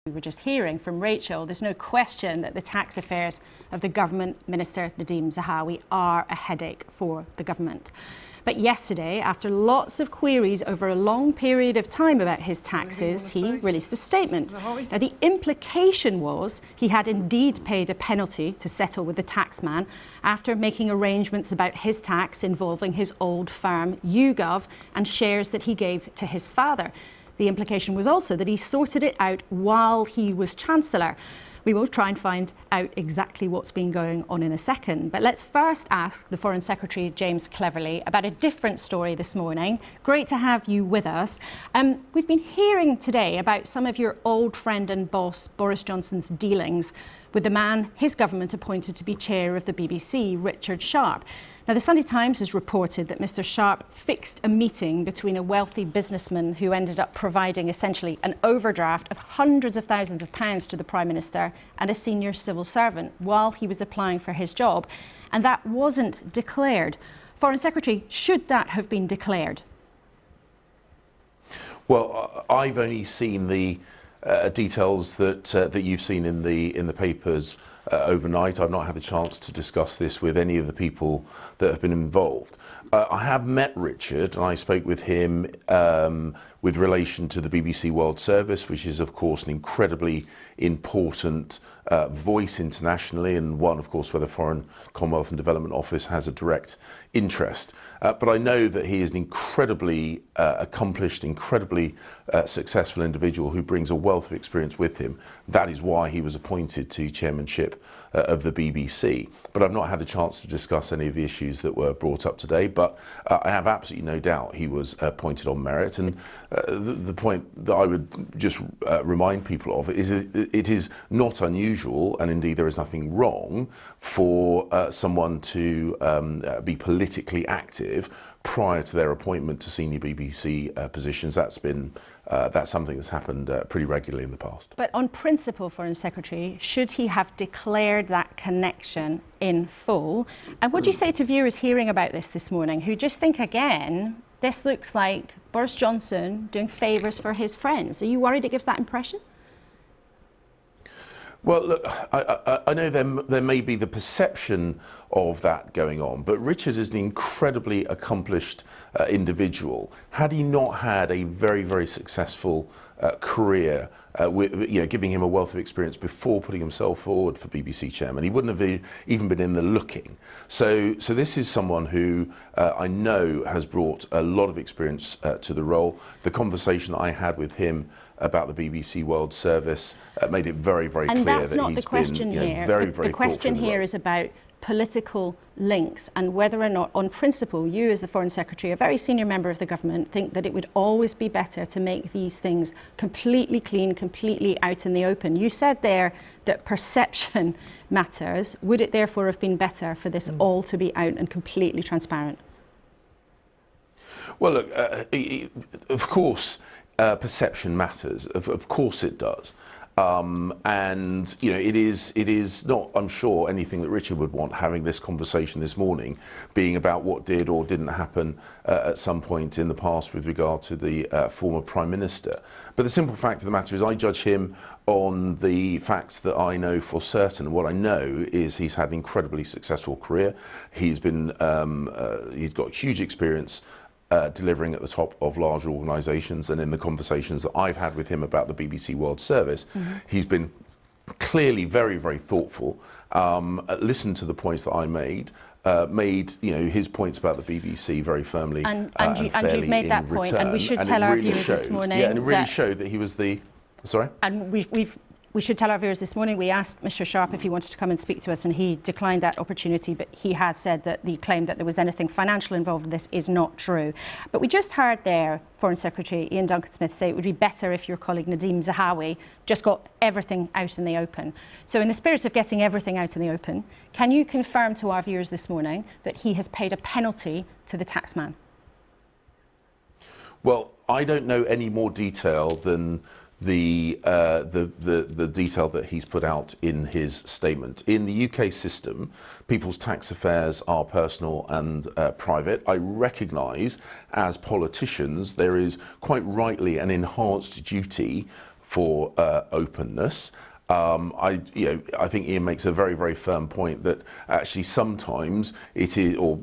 We were just hearing from Rachel, there's no question that the tax affairs of the government Minister Nadhim Zadawi are a headache for the government. But yesterday, after lots of queries over a long period of time about his taxes, he released a statement. Now, the implication was he had indeed paid a penalty to settle with the taxman after making arrangements about his tax involving his old firm, YouGov, and shares that he gave to his father. The implication was also that he sorted it out while he was Chancellor. We will try and find out exactly what's been going on in a second. But let's first ask the Foreign Secretary, James Cleverly, about a different story this morning. Great to have you with us. We've been hearing today about some of your old friend and boss, Boris Johnson's dealings with the man his government appointed to be chair of the BBC, Richard Sharp. Now, the Sunday Times has reported that Mr. Sharp fixed a meeting between a wealthy businessman who ended up providing essentially an overdraft of hundreds of thousands of pounds to the Prime Minister and a senior civil servant while he was applying for his job. And that wasn't declared. Foreign Secretary, should that have been declared? Well, I've only seen the details that you've seen in the papers overnight. I've not had the chance to discuss this with any of the people that have been involved. I have met Richard and I spoke with him with relation to the BBC World Service, which is of course an incredibly important voice internationally, and one of course where the Foreign, Commonwealth and Development Office has a direct interest. But I know that he is an incredibly accomplished, incredibly successful individual who brings a wealth of experience with him. That is why he was appointed to chairmanship of the BBC. But I've not had the chance to discuss any of the issues that were brought up today, but I have absolutely no doubt he was appointed on merit. And the point that I would just remind people of is it is not unusual, and indeed there is nothing wrong, for someone to be politically active prior to their appointment to senior BBC positions. That's something that's happened pretty regularly in the past. But on principle, Foreign Secretary, should he have declared that connection in full? And what do you say to viewers hearing about this morning who just think, again, this looks like Boris Johnson doing favours for his friends? Are you worried it gives that impression? Well, look, I know there may be the perception of that going on, but Richard is an incredibly accomplished individual. Had he not had a very, very successful career, with, giving him a wealth of experience before putting himself forward for BBC chairman, he wouldn't have even been in the looking. So this is someone who I know has brought a lot of experience to the role. The conversation I had with him about the BBC World Service made it very, very clear that he's been very, very thoughtful. The question here is about political links and whether or not, on principle, you as the Foreign Secretary, a very senior member of the government, think that it would always be better to make these things completely clean, completely out in the open. You said there that perception matters. Would it therefore have been better for this all to be out and completely transparent? Well, look, of course, perception matters. Of course it does. And it is not, I'm sure, anything that Richard would want, having this conversation this morning being about what did or didn't happen at some point in the past with regard to the former Prime Minister. But the simple fact of the matter is I judge him on the facts that I know for certain. What I know is he's had an incredibly successful career. He's got huge experience delivering at the top of large organisations, and in the conversations that I've had with him about the BBC World Service, he's been clearly very, very thoughtful, listened to the points that I made his points about the BBC very firmly and you've made that point, and we should tell our viewers this morning. Yeah, and it really showed that he was the... Sorry? And we should tell our viewers this morning, we asked Mr. Sharp if he wanted to come and speak to us, and he declined that opportunity, but he has said that the claim that there was anything financial involved in this is not true. But we just heard there Foreign Secretary Ian Duncan-Smith say it would be better if your colleague Nadhim Zadawi just got everything out in the open. So in the spirit of getting everything out in the open, can you confirm to our viewers this morning that he has paid a penalty to the taxman? Well, I don't know any more detail than the detail that he's put out in his statement. In the UK system, people's tax affairs are personal and private. I recognise, as politicians, there is quite rightly an enhanced duty for openness. I think Ian makes a very, very firm point that actually sometimes it is, or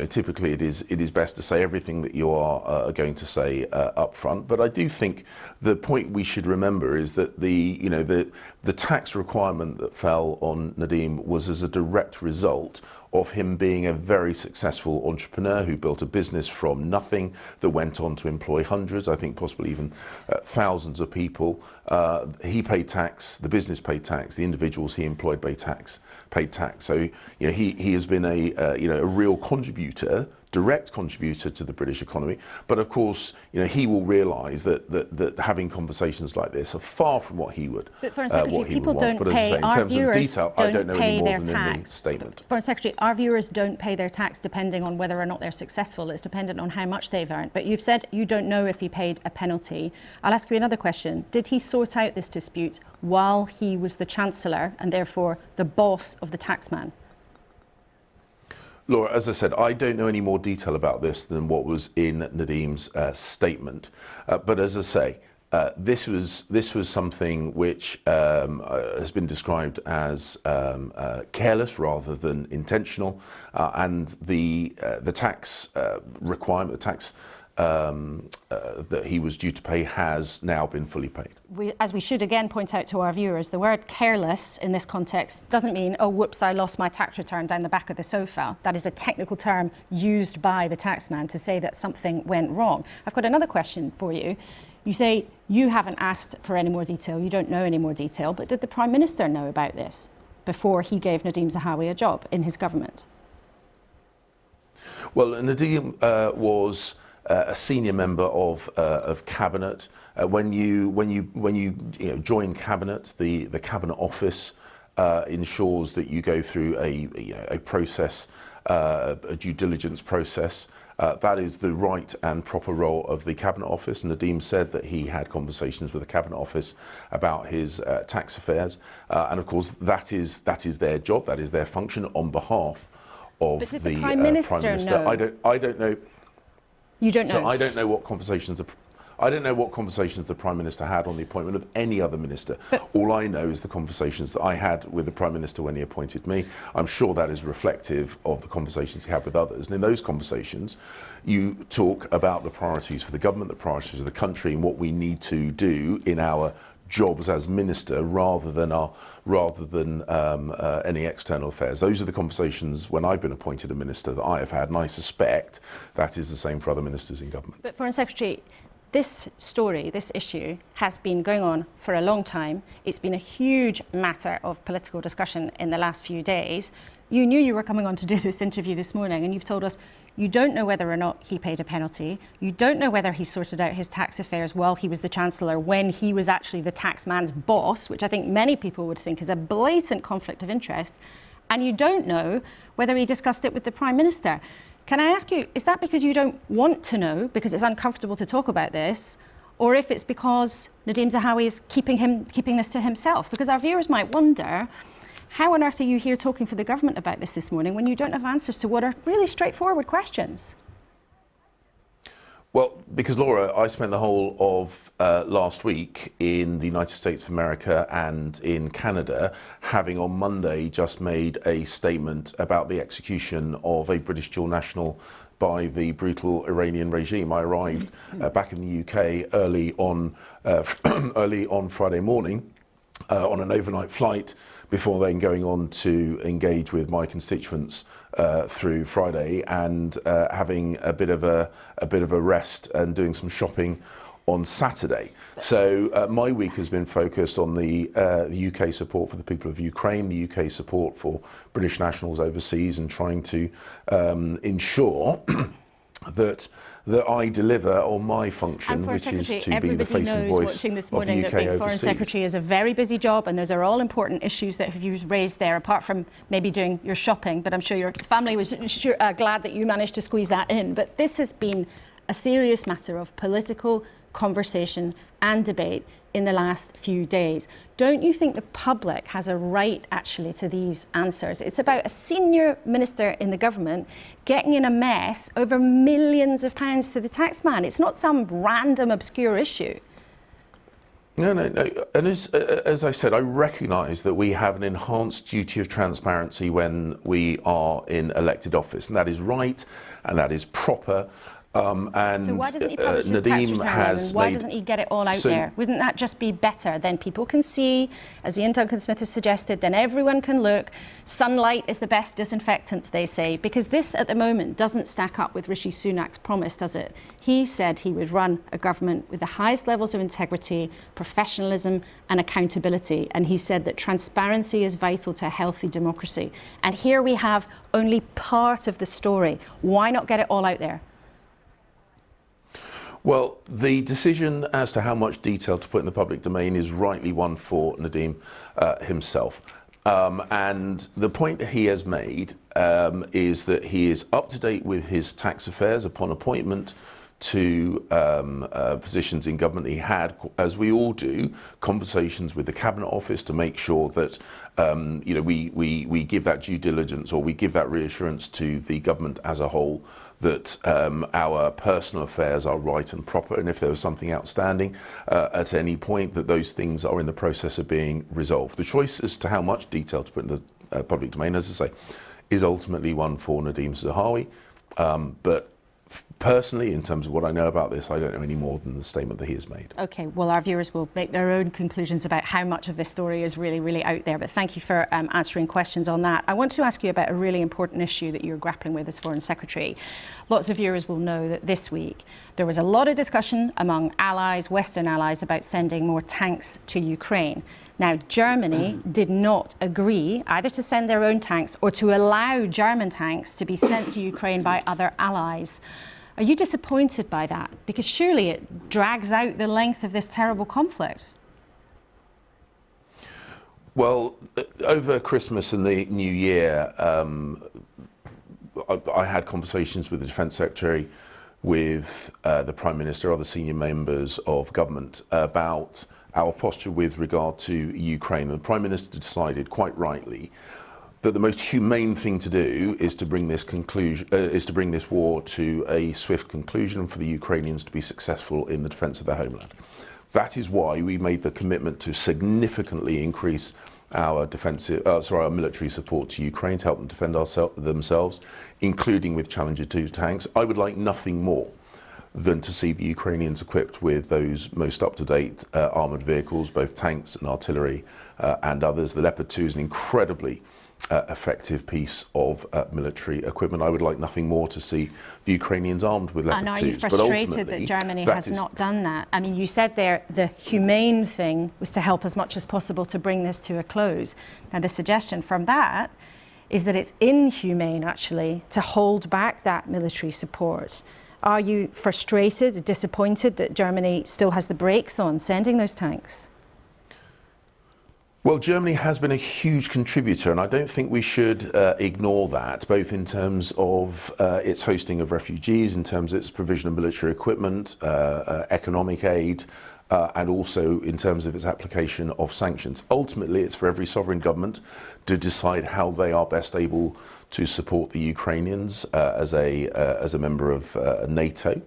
typically it is best to say everything that you are going to say up front. But I do think the point we should remember is that the tax requirement that fell on Nadhim was as a direct result of him being a very successful entrepreneur who built a business from nothing that went on to employ hundreds, I think possibly even thousands of people. He paid tax, the business paid tax, the individuals he employed paid tax. So he has been a real contributor, direct contributor to the British economy. But of course, he will realise that having conversations like this are far from what he would. But Foreign Secretary, people don't But as pay. I say, in Our terms of viewers detail, I don't know any more than in the statement. Foreign Secretary, our viewers don't pay their tax depending on whether or not they're successful. It's dependent on how much they've earned. But you've said you don't know if he paid a penalty. I'll ask you another question. Did he sort out this dispute while he was the Chancellor and therefore the boss of the taxman? Laura, as I said, I don't know any more detail about this than what was in Nadhim's statement. But as I say, this was something which has been described as careless rather than intentional, and the tax requirement, the tax that he was due to pay has now been fully paid. As we should again point out to our viewers, the word careless in this context doesn't mean, oh, whoops, I lost my tax return down the back of the sofa. That is a technical term used by the taxman to say that something went wrong. I've got another question for you. You say you haven't asked for any more detail, you don't know any more detail, but did the Prime Minister know about this before he gave Nadhim Zadawi a job in his government? Well, Nadhim was a senior member of cabinet. When you join cabinet, the cabinet office ensures that you go through a process, a due diligence process. That is the right and proper role of the Cabinet Office. Nadhim said that he had conversations with the Cabinet Office about his tax affairs, and of course that is their job, that is their function on behalf of the Prime Minister. Know? I don't know. You don't know. So I don't know what conversations the Prime Minister had on the appointment of any other minister. But all I know is the conversations that I had with the Prime Minister when he appointed me. I'm sure that is reflective of the conversations he had with others. And in those conversations, you talk about the priorities for the government, the priorities of the country, and what we need to do in our jobs as minister rather than any external affairs. Those are the conversations when I've been appointed a minister that I have had, and I suspect that is the same for other ministers in government. But Foreign Secretary, this story, this issue has been going on for a long time. It's been a huge matter of political discussion in the last few days. You knew you were coming on to do this interview this morning, and you've told us you don't know whether or not he paid a penalty. You don't know whether he sorted out his tax affairs while he was the Chancellor, when he was actually the taxman's boss, which I think many people would think is a blatant conflict of interest. And you don't know whether he discussed it with the Prime Minister. Can I ask you, is that because you don't want to know, because it's uncomfortable to talk about this, or if it's because Nadhim Zadawi is keeping this to himself? Because our viewers might wonder, how on earth are you here talking for the government about this morning when you don't have answers to what are really straightforward questions? Well, because Laura, I spent the whole of last week in the United States of America and in Canada, having on Monday just made a statement about the execution of a British dual national by the brutal Iranian regime. I arrived back in the UK early on Friday morning on an overnight flight, before then going on to engage with my constituents through Friday, and having a bit of a rest and doing some shopping on Saturday. So my week has been focused on the UK support for the people of Ukraine, the UK support for British nationals overseas, and trying to ensure that I deliver on my function, which is to be the face and voice of the UK that being overseas. Foreign Secretary is a very busy job, and those are all important issues that you've raised there, apart from maybe doing your shopping. But I'm sure your family was glad that you managed to squeeze that in. But this has been a serious matter of political conversation and debate in the last few days. Don't you think the public has a right actually to these answers? It's about a senior minister in the government getting in a mess over millions of pounds to the taxman. It's not some random obscure issue. No, no, no. And as I said, I recognise that we have an enhanced duty of transparency when we are in elected office, and that is right, and that is proper. And so why doesn't he publish his tax Nadhim return has and why made, doesn't he get it all out there? Wouldn't that just be better? Then people can see, as Ian Duncan-Smith has suggested, then everyone can look. Sunlight is the best disinfectant, they say, because this at the moment doesn't stack up with Rishi Sunak's promise, does it? He said he would run a government with the highest levels of integrity, professionalism and accountability. And he said that transparency is vital to a healthy democracy. And here we have only part of the story. Why not get it all out there? Well, the decision as to how much detail to put in the public domain is rightly one for Nadhim himself. And the point he has made is that he is up to date with his tax affairs upon appointment to positions in government. He had, as we all do, conversations with the Cabinet Office to make sure that we give that due diligence, or we give that reassurance to the government as a whole, that our personal affairs are right and proper, and if there was something outstanding at any point, that those things are in the process of being resolved. The choice as to how much detail to put in the public domain, as I say, is ultimately one for Nadhim Zadawi. But personally, in terms of what I know about this, I don't know any more than the statement that he has made. OK, well, our viewers will make their own conclusions about how much of this story is really, really out there. But thank you for answering questions on that. I want to ask you about a really important issue that you're grappling with as Foreign Secretary. Lots of viewers will know that this week there was a lot of discussion among allies, Western allies, about sending more tanks to Ukraine. Now, Germany did not agree either to send their own tanks or to allow German tanks to be sent to Ukraine by other allies. Are you disappointed by that? Because surely it drags out the length of this terrible conflict. Well, over Christmas and the New Year, I had conversations with the Defence Secretary, with the Prime Minister, other senior members of government about our posture with regard to Ukraine. The Prime Minister decided, quite rightly, that the most humane thing to do is to bring this war to a swift conclusion, and for the Ukrainians to be successful in the defence of their homeland. That is why we made the commitment to significantly increase our our military support to Ukraine to help them defend themselves, including with Challenger 2 tanks. I would like nothing more than to see the Ukrainians equipped with those most up-to-date armoured vehicles, both tanks and artillery and others. The Leopard 2 is an incredibly effective piece of military equipment. I would like nothing more to see the Ukrainians armed with Leopard 2s. And are you frustrated that Germany has not done that? I mean, you said there the humane thing was to help as much as possible to bring this to a close. Now, the suggestion from that is that it's inhumane, actually, to hold back that military support. Are you frustrated, disappointed that Germany still has the brakes on sending those tanks? Well, Germany has been a huge contributor, and I don't think we should ignore that, both in terms of its hosting of refugees, in terms of its provision of military equipment, economic aid, and also in terms of its application of sanctions. Ultimately, it's for every sovereign government to decide how they are best able to support the Ukrainians as a member of NATO.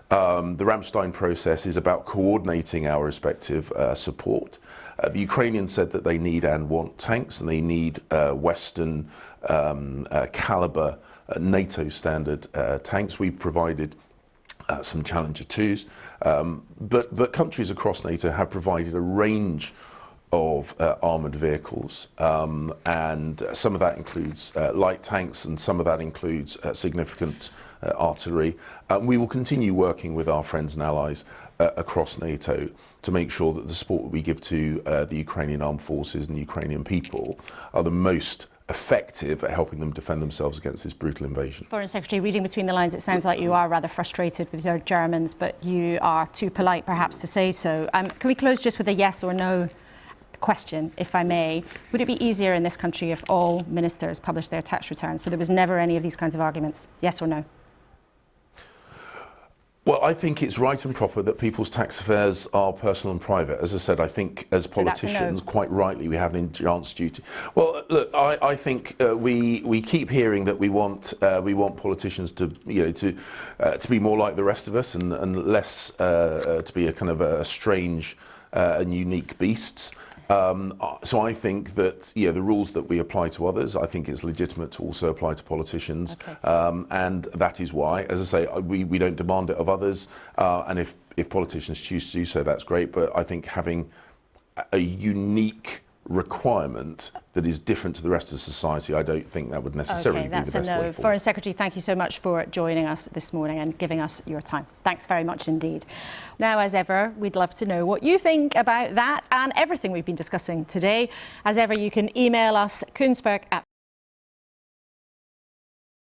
The Ramstein process is about coordinating our respective support. The Ukrainians said that they need and want tanks, and they need Western caliber NATO standard tanks. We provided some Challenger 2s, but countries across NATO have provided a range of armoured vehicles, and some of that includes light tanks, and some of that includes significant artillery. We will continue working with our friends and allies across NATO to make sure that the support we give to the Ukrainian armed forces and the Ukrainian people are the most effective at helping them defend themselves against this brutal invasion. Foreign Secretary, reading between the lines, it sounds like you are rather frustrated with your Germans, but you are too polite perhaps to say so. Can we close just with a yes or no question, if I may? Would it be easier in this country if all ministers published their tax returns, so there was never any of these kinds of arguments? Yes or no? Well, I think it's right and proper that people's tax affairs are personal and private. As I said, I think as politicians, quite rightly, we have an enhanced duty. Well, look, I think we keep hearing that we want politicians to be more like the rest of us and less to be a kind of a strange and unique beasts. So I think that the rules that we apply to others, I think it's legitimate to also apply to politicians, and that is why, as I say, we don't demand it of others, and if politicians choose to do so, that's great. But I think having a unique requirement that is different to the rest of society, I don't think that would necessarily be the best way forward. Foreign Secretary, thank you so much for joining us this morning and giving us your time. Thanks very much indeed. Now, as ever, we'd love to know what you think about that and everything we've been discussing today. As ever, you can email us, Kuenssberg